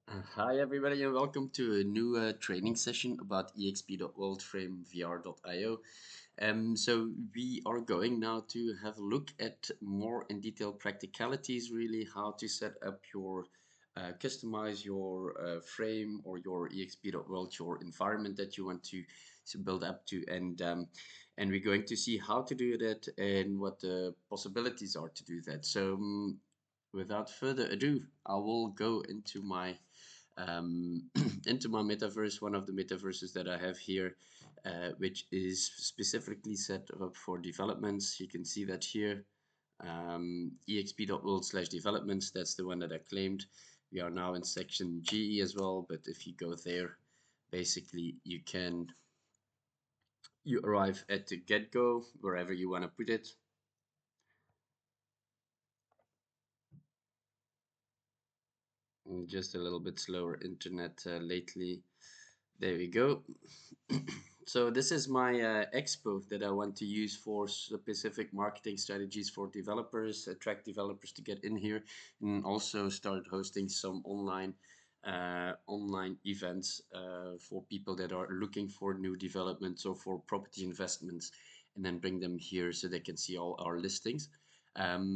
Hi everybody and welcome to a new training session about eXp.World frame VR.io. So we are going now to have a look at more in detail practicalities, really how to set up your customize your frame or your eXp.World, your environment that you want to build up to, and we're going to see how to do that and what the possibilities are to do that. So without further ado, I will go into my into my metaverse, one of the metaverses that I have here, which is specifically set up for developments. You can see that here, exp.world/developments. That's the one that I claimed. We are now in section GE as well, but if you go there, basically you arrive at the get-go, wherever you want to put it. Just a little bit slower internet lately. There we go. So this is my expo that I want to use for specific marketing strategies for developers, attract developers to get in here, and also start hosting some online events for people that are looking for new developments or for property investments, and then bring them here so they can see all our listings,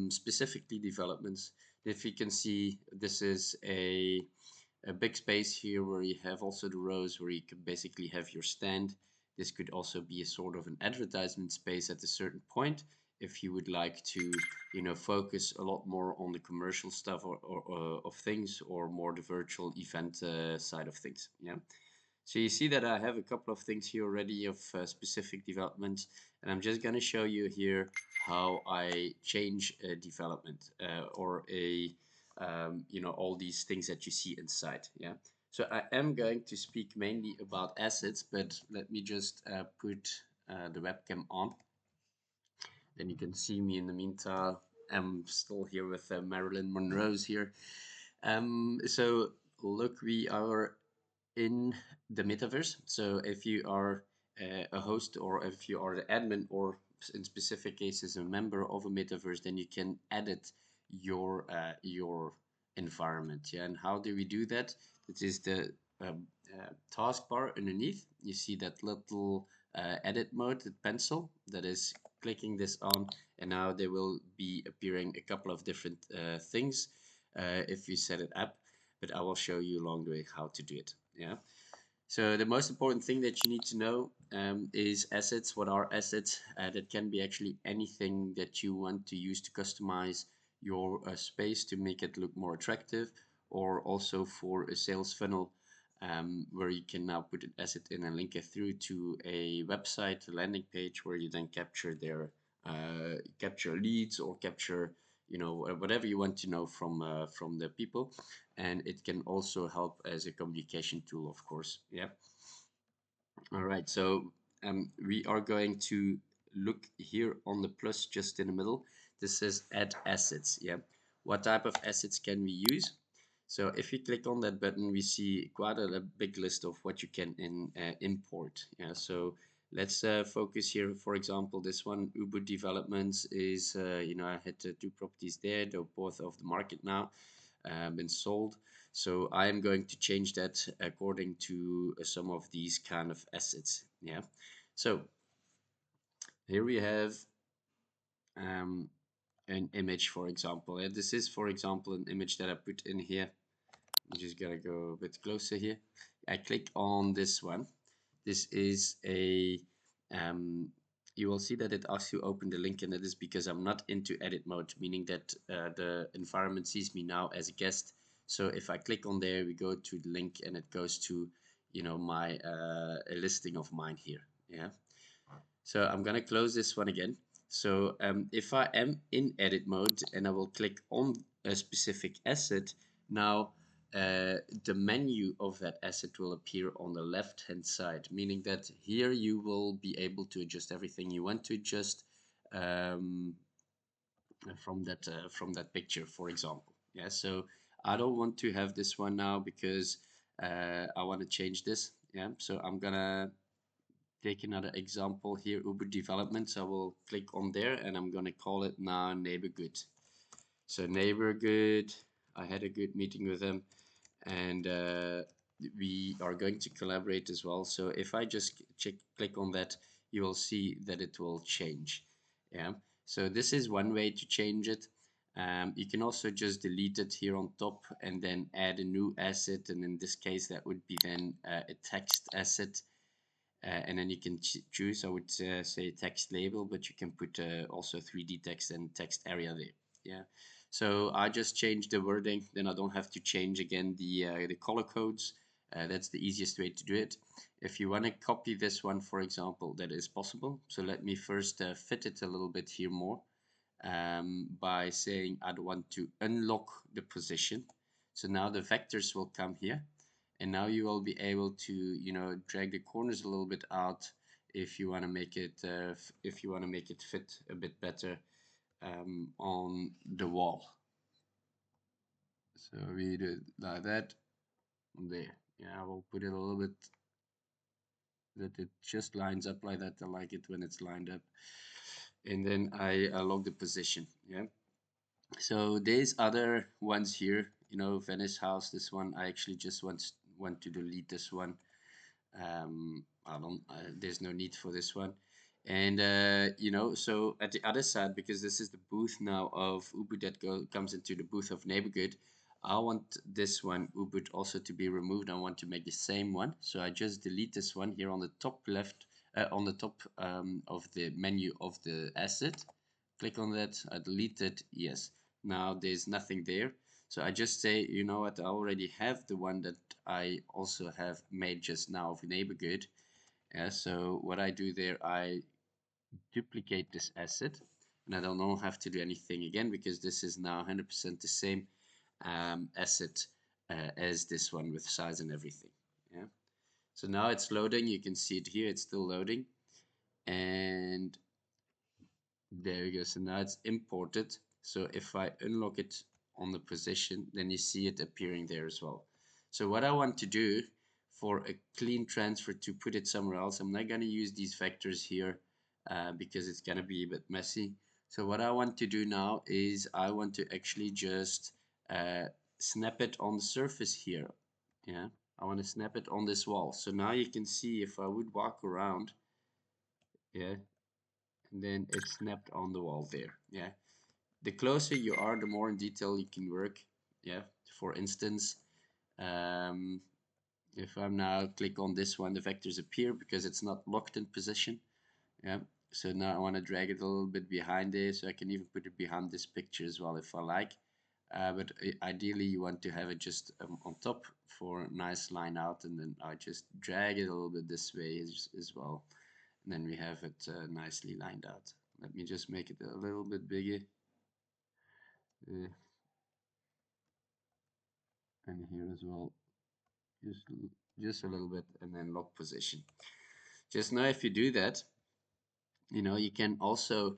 specifically developments. If you can see, this is a big space here where you have also the rows where you can basically have your stand. This could also be a sort of an advertisement space at a certain point if you would like to, focus a lot more on the commercial stuff or of things, or more the virtual event side of things. Yeah. So you see that I have a couple of things here already of specific developments, and I'm just going to show you here how I change a development or a all these things that you see inside. Yeah. So I am going to speak mainly about assets, but let me just put the webcam on. Then you can see me in the meantime. I'm still here with Marilyn Monroe's here. So look, we are in the metaverse. So if you are a host, or if you are the admin, or in specific cases a member of a metaverse, then you can edit your environment. Yeah, and how do we do that? It is the taskbar underneath. You see that little edit mode, the pencil that is clicking this on, and now there will be appearing a couple of different things if you set it up, but I will show you along the way how to do it. Yeah. So the most important thing that you need to know is assets. What are assets? That can be actually anything that you want to use to customize your space to make it look more attractive, or also for a sales funnel where you can now put an asset in and link it through to a website, a landing page, where you then capture their capture leads, or capture whatever you want to know from the people. And it can also help as a communication tool, of course. Yeah. All right, so we are going to look here on the plus just in the middle. This says add assets. Yeah, what type of assets can we use? So if you click on that button, we see quite a big list of what you can import. Yeah, so let's focus here. For example, this one, Ubud Developments, is I had two properties there. They're both off the market now, been sold. So I'm going to change that according to some of these kind of assets. Yeah. So here we have um, an image, for example. This is, for example, an image that I put in here. I'm just gonna go a bit closer here. I click on this one. This is a you will see that it asks you to open the link, and that is because I'm not into edit mode, meaning that the environment sees me now as a guest. So if I click on there, we go to the link and it goes to my a listing of mine here. Yeah. So I'm gonna close this one again. So if I am in edit mode and I will click on a specific asset, now the menu of that asset will appear on the left hand side, meaning that here you will be able to adjust everything you want to adjust um, from that picture, for example. Yeah, so I don't want to have this one now because I want to change this. Yeah, so I'm gonna take another example here, Uber developments. I will click on there and I'm gonna call it now neighbor good. So neighbor good, I had a good meeting with them, and we are going to collaborate as well. So if I just click on that, you will see that it will change. Yeah. So this is one way to change it. You can also just delete it here on top and then add a new asset. And in this case, that would be then a text asset. And then you can choose, I would say text label, but you can put also 3D text and text area there. Yeah. So I just changed the wording, then I don't have to change again the color codes. That's the easiest way to do it. If you want to copy this one, for example, that is possible. So let me first fit it a little bit here more by saying I'd want to unlock the position. So now the vectors will come here, and now you will be able to, you know, drag the corners a little bit out if you want to make it fit a bit better on the wall. So we do it like that. There. Yeah, I will put it a little bit that it just lines up like that. I like it when it's lined up. And then I lock the position. Yeah. So there's other ones here, you know, Venice House. This one I actually just want to delete this one. I don't. There's no need for this one. And you know, so at the other side, because this is the booth now of Ubud that comes into the booth of Neighborhood, I want this one Ubud also to be removed. I want to make the same one, so I just delete this one here on the top left, on the top of the menu of the asset. Click on that. I delete it. Yes. Now there's nothing there. So I just say, you know what, I already have the one that I also have made just now of Neighborhood. Yeah, so what I do there, I duplicate this asset, and I don't have to do anything again because this is now 100% the same asset as this one with size and everything. Yeah. So now it's loading. You can see it here. It's still loading, and there we go. So now it's imported. So if I unlock it on the position, then you see it appearing there as well. So what I want to do for a clean transfer to put it somewhere else, I'm not going to use these vectors here because it's going to be a bit messy. So what I want to do now is I want to actually just snap it on the surface here. Yeah, I want to snap it on this wall. So now you can see if I would walk around, yeah, and then it's snapped on the wall there. Yeah, the closer you are, the more in detail you can work. Yeah, for instance, um, if I'm now click on this one, the vectors appear because it's not locked in position. Yeah, so now I want to drag it a little bit behind there, so I can even put it behind this picture as well if I like. But ideally you want to have it just on top for a nice line out, and then I just drag it a little bit this way as well. And then we have it nicely lined out. Let me just make it a little bit bigger. Uh, and here as well, just just a little bit, and then lock position. Just now if you do that, you know, you can also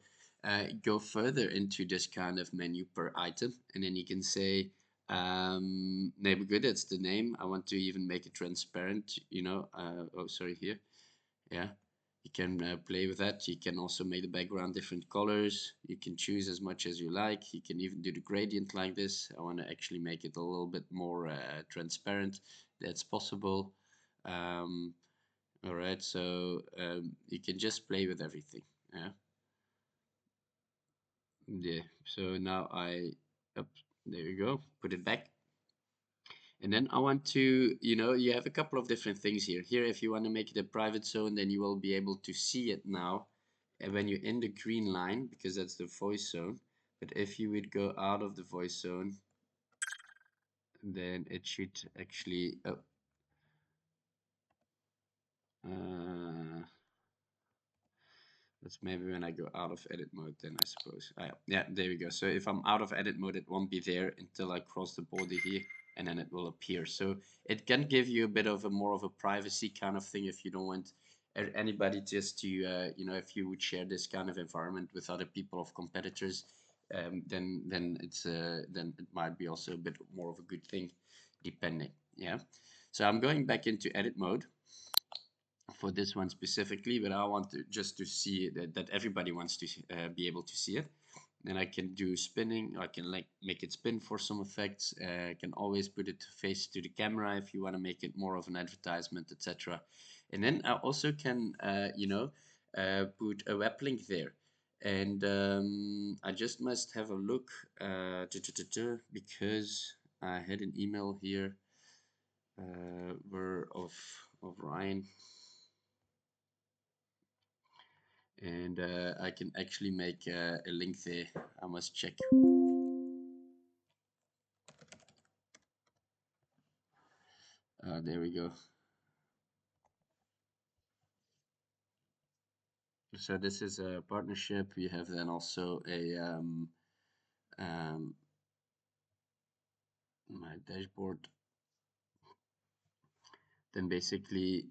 go further into this kind of menu per item, and then you can say neighborhood, that's the name. I want to even make it transparent, you know. Oh, sorry, here. Yeah, you can play with that. You can also make the background different colors. You can choose as much as you like. You can even do the gradient like this. I want to actually make it a little bit more transparent. That's possible. All right, so you can just play with everything. Yeah. Yeah. So now up, there you go. Put it back. And then I want to, you know, you have a couple of different things here. Here, if you want to make it a private zone, then you will be able to see it now when you're in the green line, because that's the voice zone. But if you would go out of the voice zone, then it should actually, oh, uh, that's maybe when I go out of edit mode, then I suppose. Yeah, there we go. So if I'm out of edit mode, it won't be there until I cross the border here, and then it will appear. So it can give you a bit of a more of a privacy kind of thing if you don't want anybody just to, you know, if you would share this kind of environment with other people of competitors, then then it might be also a bit more of a good thing, depending. Yeah. So I'm going back into edit mode for this one specifically, but I want to just to see that everybody wants to be able to see it. Then I can do spinning. I can like make it spin for some effects. I can always put it face to the camera if you want to make it more of an advertisement, etc. And then I also can, put a web link there. And I just must have a look because I had an email here were of Ryan, and I can actually make a link there. I must check. There we go. So this is a partnership. We have then also a my dashboard. Then basically,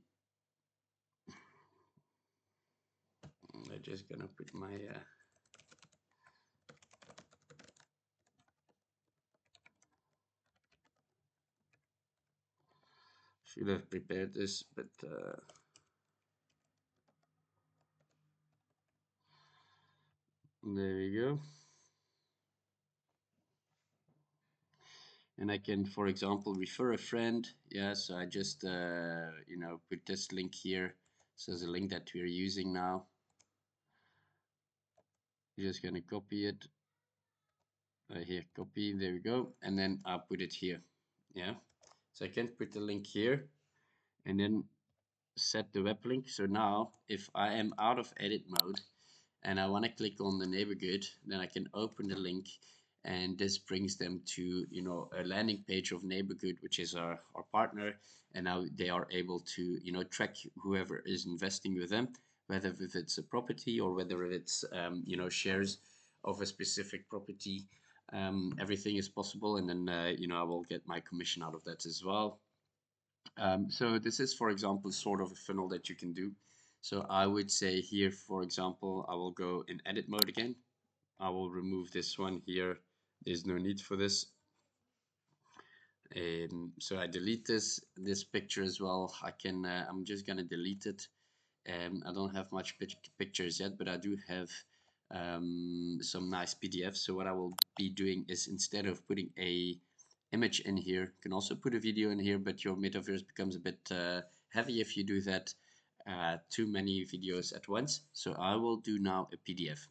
I'm just gonna put my should have prepared this, but there we go. And I can, for example, refer a friend. Yeah, so I just put this link here. So there's a link that we're using now. You're just gonna copy it. Here, copy. There we go. And then I'll put it here. Yeah. So I can put the link here, and then set the web link. So now, if I am out of edit mode, and I want to click on the neighborhood, then I can open the link, and this brings them to a landing page of neighborhood, which is our partner, and now they are able to track whoever is investing with them, whether if it's a property or whether it's shares of a specific property. Everything is possible, and then I will get my commission out of that as well. So this is, for example, sort of a funnel that you can do. So I would say here, for example, I will go in edit mode again. I will remove this one here. There's no need for this. So I delete this picture as well. I'm just gonna delete it. I don't have much pictures yet, but I do have some nice PDFs. So what I will be doing is, instead of putting a image in here, you can also put a video in here, but your metaverse becomes a bit heavy if you do that too many videos at once. So I will do now a PDF.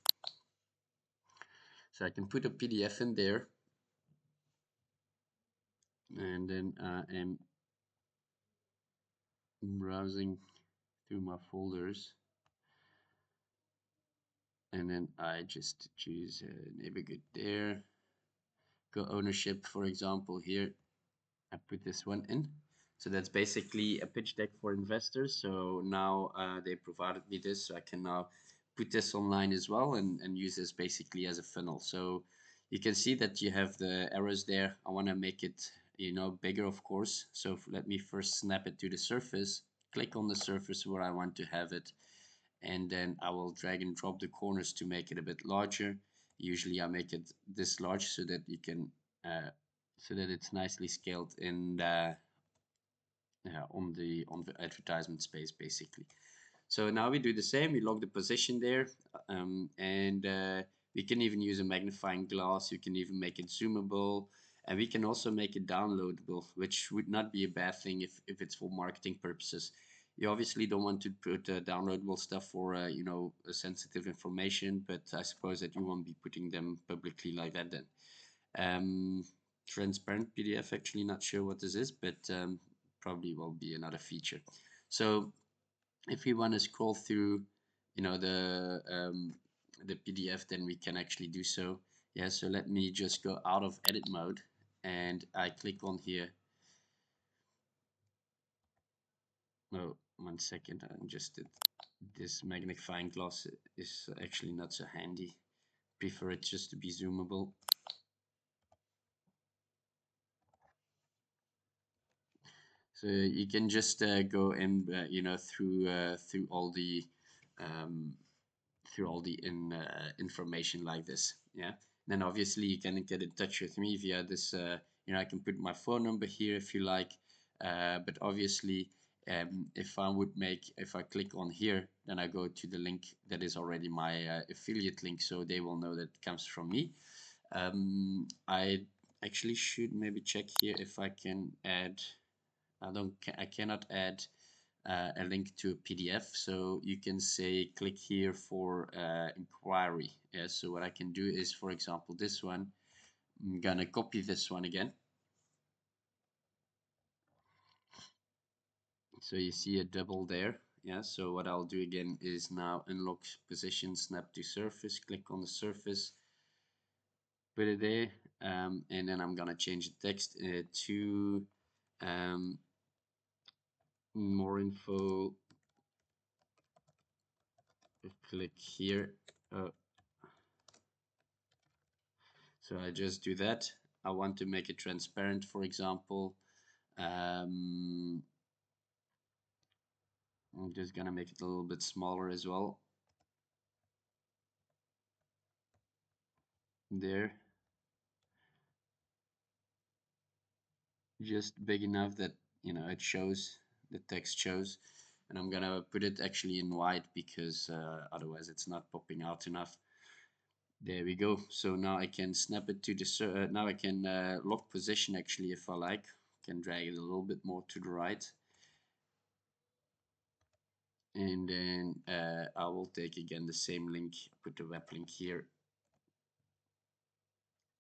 So I can put a PDF in there, and then I am browsing through my folders, and then I just choose neighborhood there. Go ownership, for example, here. I put this one in. So that's basically a pitch deck for investors. So now they provided me this, so I can now put this online as well, and use this basically as a funnel. So you can see that you have the arrows there. I want to make it bigger, of course. So let me first snap it to the surface, click on the surface where I want to have it, and then I will drag and drop the corners to make it a bit larger. Usually I make it this large so that you can so that it's nicely scaled in on the advertisement space, basically. So now we do the same. We log the position there, and we can even use a magnifying glass. You can even make it zoomable, and we can also make it downloadable, which would not be a bad thing if it's for marketing purposes. You obviously don't want to put downloadable stuff for sensitive information, but I suppose that you won't be putting them publicly like that then. Um, Transparent PDF, actually not sure what this is, but probably will be another feature. So if we want to scroll through, the PDF, then we can actually do so. Yeah, so let me just go out of edit mode, and I click on here. Oh, 1 second, I just did this magnifying glass is actually not so handy. Prefer it just to be zoomable. So you can just go in, through all the um, information like this. Yeah. Then obviously you can get in touch with me via this. I can put my phone number here if you like. But obviously, If I click on here, then I go to the link that is already my affiliate link, so they will know that it comes from me. I actually should maybe check here if I can add. I cannot add a link to a PDF. So you can say click here for inquiry. Yeah, so what I can do is, for example, this one. I'm gonna copy this one again. So you see a double there. Yeah, so what I'll do again is now unlock position, snap to surface, click on the surface, put it there, and then I'm gonna change the text to um, more info. Click here. So I just do that. I want to make it transparent, for example. I'm just gonna make it a little bit smaller as well. There. Just big enough that, you know, it shows, the text shows. And I'm gonna put it actually in white because otherwise it's not popping out enough. There we go. So now I can snap it to the now I can lock position actually if I like. Can drag it a little bit more to the right. And then I will take again the same link, put the web link here,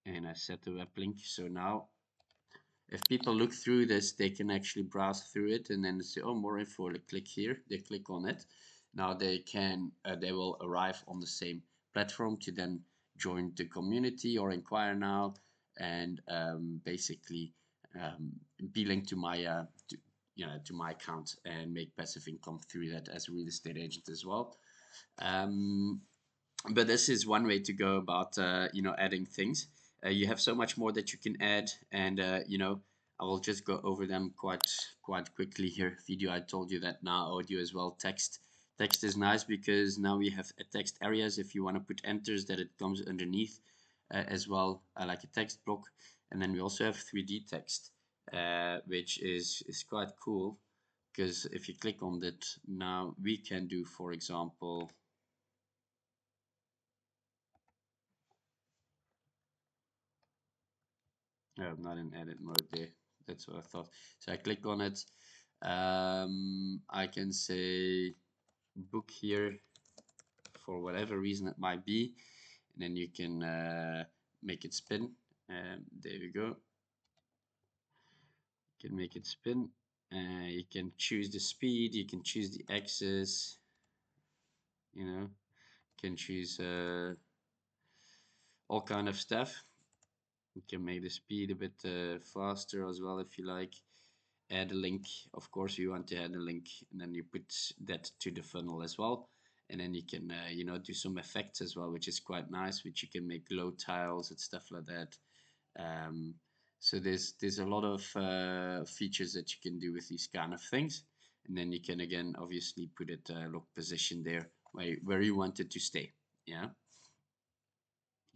and I set the web link. So now if people look through this, they can actually browse through it and then say, oh, more info, click here, they click on it. Now they will arrive on the same platform to then join the community or inquire now, and basically be linked to my to my account and make passive income through that as a real estate agent as well. Um, but this is one way to go about adding things. You have so much more that you can add, and I will just go over them quite quickly here. Video, I told you that. Now audio as well. Text is nice because now we have text areas. If you want to put enters, that it comes underneath as well, like a text block. And then we also have 3D text, which is quite cool, because if you click on that, now we can do, for example, I'm not in edit mode there. That's what I thought. So I click on it. I can say book here for whatever reason it might be, and then you can make it spin. There we go. You can make it spin. You can choose the speed. You can choose the axis. You can choose all kind of stuff. You can make the speed a bit faster as well if you like. Add a link. Of course, you want to add a link, and then you put that to the funnel as well. And then you can, do some effects as well, which is quite nice, which you can make glow tiles and stuff like that. So there's a lot of features that you can do with these kind of things. And then you can, again, obviously put it lock position there where you want it to stay. Yeah.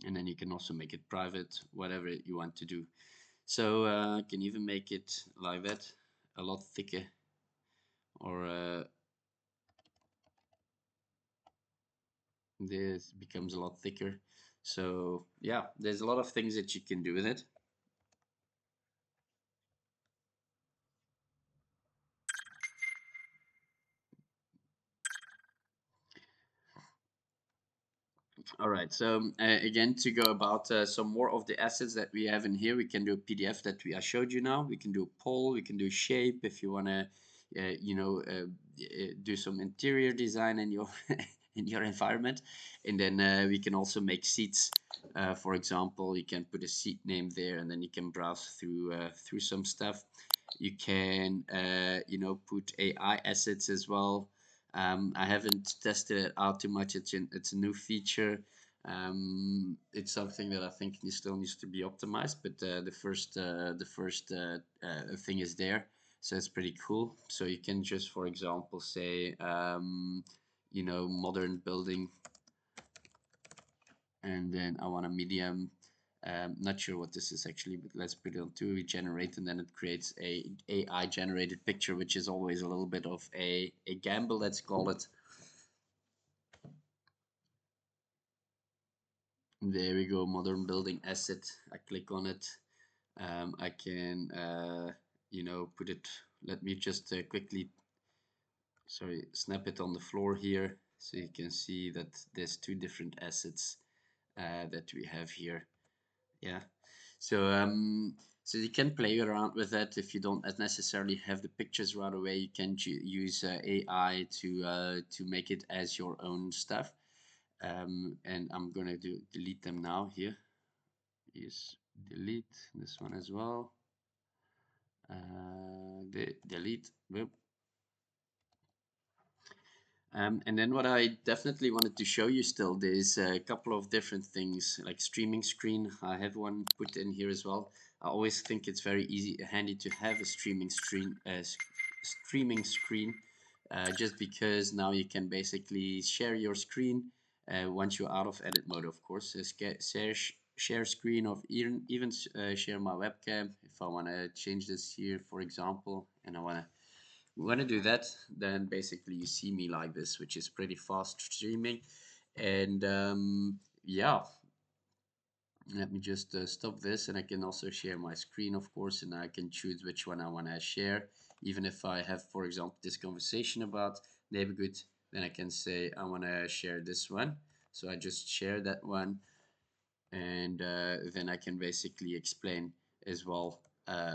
And then you can also make it private, whatever you want to do. So I can even make it like that, a lot thicker, or this becomes a lot thicker. So yeah, there's a lot of things that you can do with it. All right, so again, to go about some more of the assets that we have in here, we can do a PDF that I showed you now. We can do a poll, we can do shape if you want to, do some interior design in your in your environment, and then we can also make seats. For example, you can put a seat name there, and then you can browse through some stuff. You can, put AI assets as well. I haven't tested it out too much. It's a new feature. It's something that I think still needs to be optimized, but the first thing is there, so it's pretty cool. So you can just, for example, say, modern building, and then I want a medium. Not sure what this is actually, but let's put it on 2, we generate, and then it creates a AI generated picture, which is always a little bit of a gamble, let's call it. There we go, modern building asset. I click on it. I can, put it, let me just quickly, sorry, snap it on the floor here. So you can see that there's 2 different assets that we have here. Yeah. So, so you can play around with that if you don't necessarily have the pictures right away. You can use AI to make it as your own stuff. And I'm gonna delete them now here. Yes, delete this one as well. Delete. Whoop. And then what I definitely wanted to show you still, there's a couple of different things like streaming screen. I have one put in here as well. I always think it's very handy to have a streaming screen, just because now you can basically share your screen once you're out of edit mode, of course. Share screen, or even share my webcam if I want to change this here, for example, and I want to do that, then basically you see me like this, which is pretty fast streaming. And yeah, let me just stop this, and I can also share my screen, of course, and I can choose which one I want to share. Even if I have, for example, this conversation about neighborhood, then I can say I want to share this one. So I just share that one, and then I can basically explain as well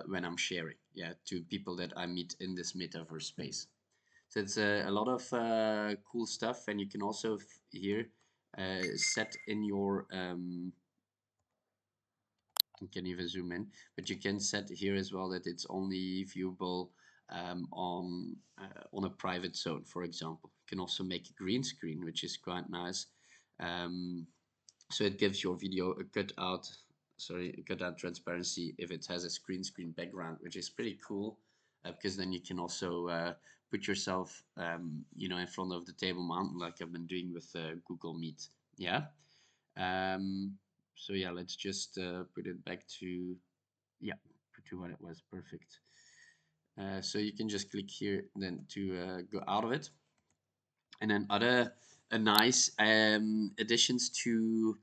when I'm sharing, yeah, to people that I meet in this metaverse space. So it's a lot of cool stuff, and you can also here set in your you can even zoom in, but you can set here as well that it's only viewable on a private zone, for example. You can also make a green screen, which is quite nice. Um, so it gives your video a cut out transparency if it has a screen background, which is pretty cool, because then you can also put yourself in front of the table mountain like I've been doing with Google Meet. Yeah. um, so yeah, let's just put it back to, yeah, to what it was. Perfect. So you can just click here then to go out of it. And then other nice additions to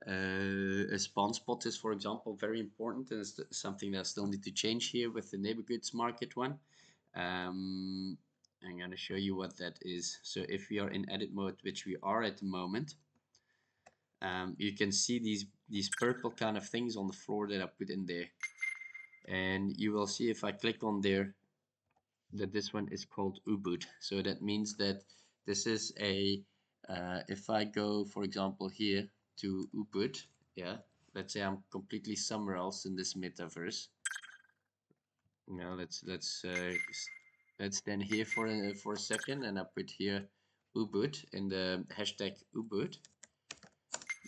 a spawn spot is, for example, very important, and it's something that I still need to change here with the neighborhoods market one. Um, I'm going to show you what that is. So if we are in edit mode, which we are at the moment, you can see these purple kind of things on the floor that I put in there. And you will see if I click on there that this one is called Ubud. So that means that this is a, if I go, for example, here to Ubud, yeah, let's say I'm completely somewhere else in this metaverse. Now let's stand here for a second, and I put here Ubud in the hashtag Ubud.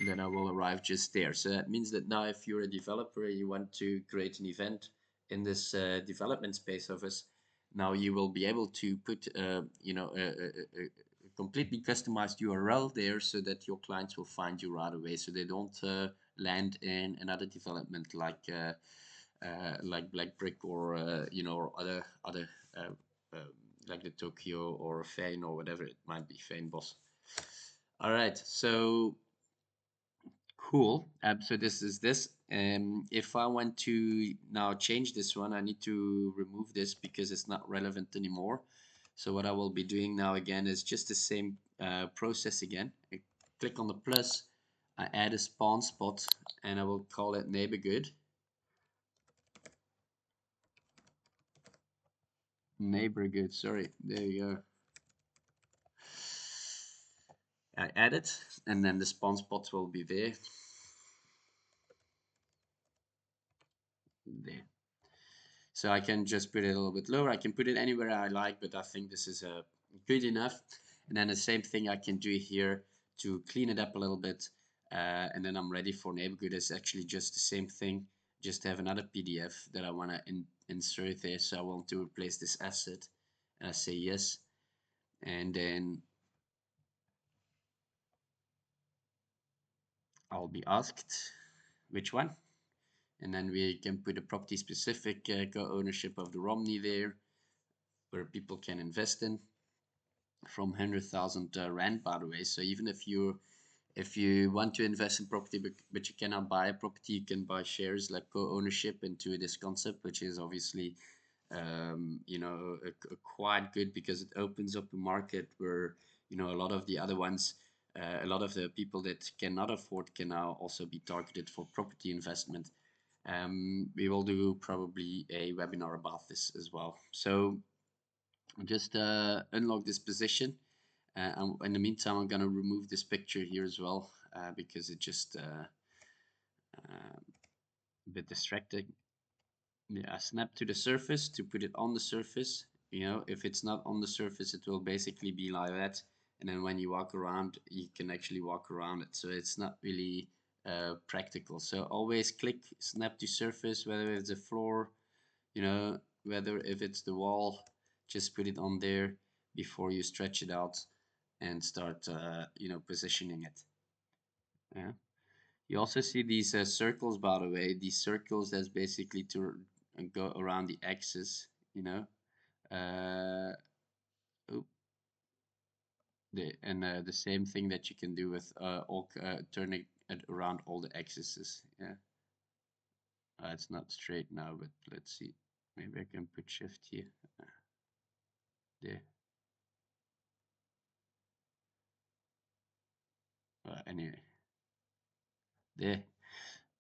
Then I will arrive just there. So that means that now if you're a developer and you want to create an event in this development space of us, now you will be able to put a completely customized URL there so that your clients will find you right away, so they don't land in another development like Black Brick or or other uh, uh, like the Tokyo or Fein or whatever it might be, Fein Boss. All right, so cool. So this is this. If I want to now change this one, I need to remove this because it's not relevant anymore. So what I will be doing now again is just the same process again. I click on the plus, I add a spawn spot, and I will call it neighborhood. Neighborhood, sorry, there you go. I add it, and then the spawn spot will be there. There. So I can just put it a little bit lower. I can put it anywhere I like, but I think this is good enough. And then the same thing I can do here to clean it up a little bit. And then I'm ready for neighborhood. It's actually just the same thing. Just have another PDF that I want to insert there. So I want to replace this asset. And I say yes. And then I'll be asked which one. And then we can put a property specific co-ownership of the Romney there, where people can invest in from 100,000 Rand, by the way. So even if you want to invest in property but you cannot buy a property, you can buy shares like co-ownership into this concept, which is obviously quite good because it opens up a market where a lot of the other ones, a lot of the people that cannot afford can now also be targeted for property investment. We will do probably a webinar about this as well. So just unlock this position. In the meantime, I'm going to remove this picture here as well because it just a bit distracting. Yeah, snap to the surface to put it on the surface. If it's not on the surface, it will basically be like that. And then when you walk around, you can actually walk around it. So it's not really practical. So always click snap to surface, whether it's the floor, whether if it's the wall, just put it on there before you stretch it out and start, positioning it. Yeah. You also see these circles, by the way. These circles, that's basically to go around the axis, Uh, oh, the same thing that you can do with all turning it around all the axes. Yeah. It's not straight now, but let's see. Maybe I can put shift here. There. Anyway, there.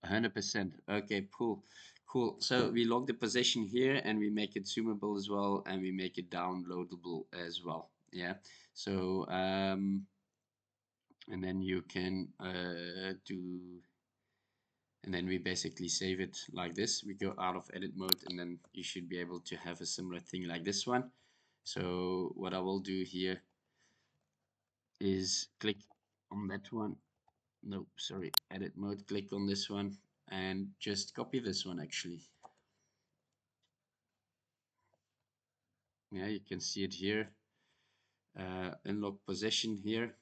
100%. Okay, cool. Cool. So we log the position here and we make it zoomable as well and we make it downloadable as well. Yeah. So and then you can and then we basically save it like this. We go out of edit mode and then you should be able to have a similar thing like this one. So what I will do here is click on that one. No, sorry, edit mode, click on this one and just copy this one actually. Yeah, you can see it here. Unlock position here.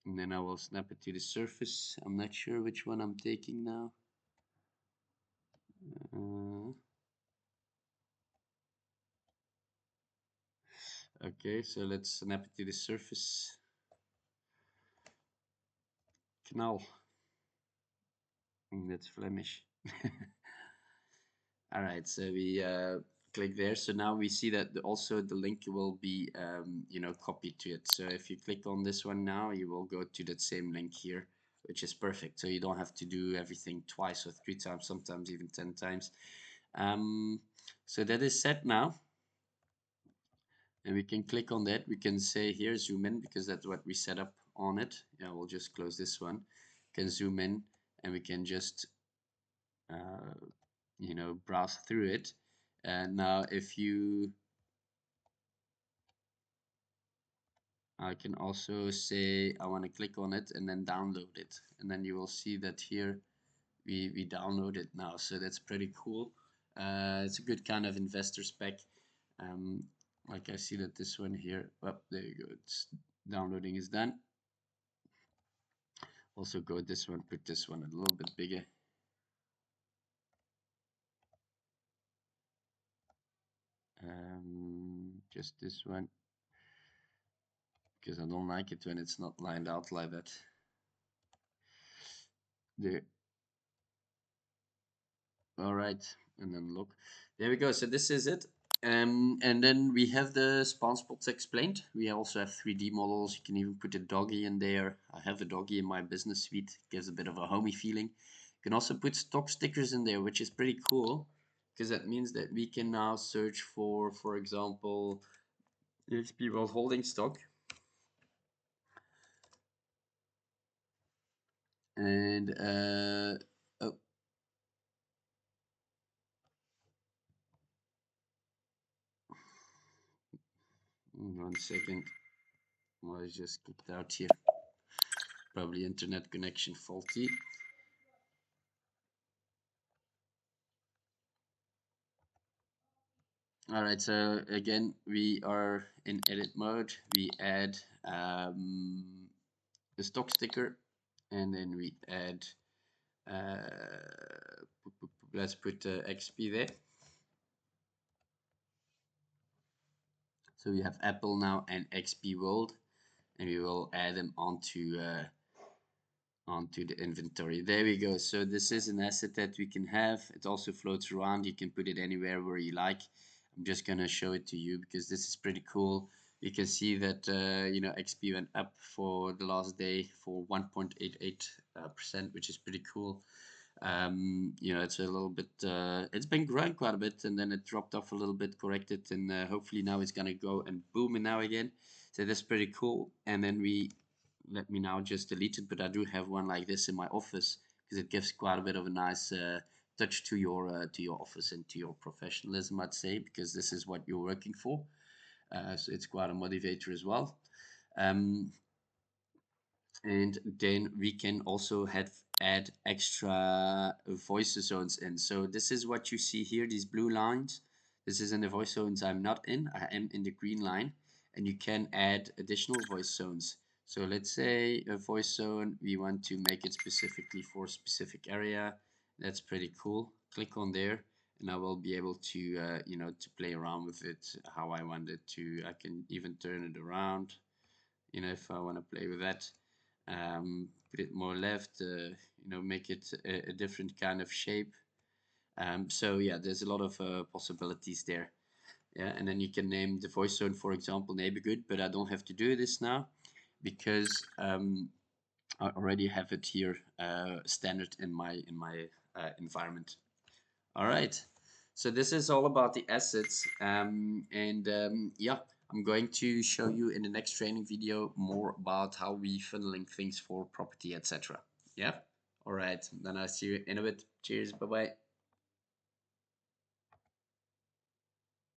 And then I will snap it to the surface. I'm not sure which one I'm taking now. Okay, so let's snap it to the surface. Knal. That's Flemish. All right, so we click there. So now we see that also the link will be, copied to it. So if you click on this one now, you will go to that same link here, which is perfect. So you don't have to do everything twice or 3 times, sometimes even 10 times. So that is set now. And we can click on that. We can say here zoom in because that's what we set up on it. Yeah, we'll just close this one. We can zoom in and we can just browse through it. And now if you I can also say I want to click on it and then download it, and then you will see that here we download it now. So that's pretty cool. It's a good kind of investor spec. Like I see that this one here, oh, there you go, it's downloading is done. Also go this one, put this one a little bit bigger. Just this one, because I don't like it when it's not lined out like that. There. All right, and then look. There we go. So this is it. And then we have the spawn spots explained. We also have 3D models. You can even put a doggy in there. I have a doggy in my business suite. It gives a bit of a homey feeling. You can also put stock stickers in there, which is pretty cool because that means that we can now search for example, eXp.World holding stock. And oh, 1 second. Well, I just kicked out here. Probably internet connection faulty. All right, so again, we are in edit mode. We add the stock sticker, and then we add let's put XP there. So we have Apple now and eXp.World, and we will add them onto the inventory. There we go. So this is an asset that we can have. It also floats around. You can put it anywhere where you like. I'm just gonna show it to you because this is pretty cool. You can see that you know, XP went up for the last day for 1.88%, which is pretty cool. You know, it's a little bit, it's been growing quite a bit, and then it dropped off a little bit, corrected, and hopefully now it's gonna go and boom and now again. So that's pretty cool. And then let me now just delete it, but I do have one like this in my office because it gives quite a bit of a nice touch to your office and to your professionalism, I'd say, because this is what you're working for. So it's quite a motivator as well. Um, and then we can also add extra voice zones in. So this is what you see here, these blue lines. This is in the voice zones I'm not in. I am in the green line, and you can add additional voice zones. So let's say a voice zone, we want to make it specifically for a specific area. That's pretty cool. Click on there, and I will be able to you know, to play around with it how I want it to. I can even turn it around, you know, if I want to play with that. Put it more left, you know, make it a different kind of shape. So yeah, there's a lot of possibilities there. Yeah, and then you can name the voice zone, for example, neighborhood, but I don't have to do this now because I already have it here standard in my environment. All right. So this is all about the assets. Yeah, I'm going to show you in the next training video more about how we funneling things for property, etc. Yeah. All right. Then I'll see you in a bit. Cheers. Bye bye.